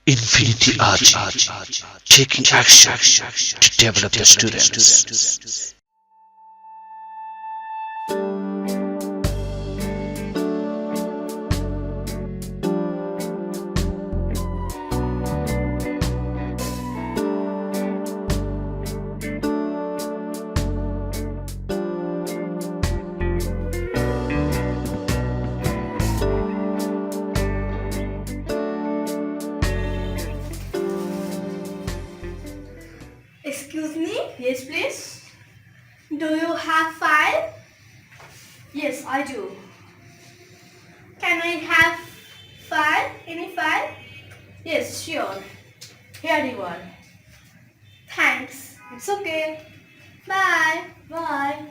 Infinity Ahzee, taking action to develop the students. Excuse me? Yes, please. Do you have file? Yes, I do. Can I have file? Any file? Yes, sure. Here you are. Thanks. It's okay. Bye. Bye.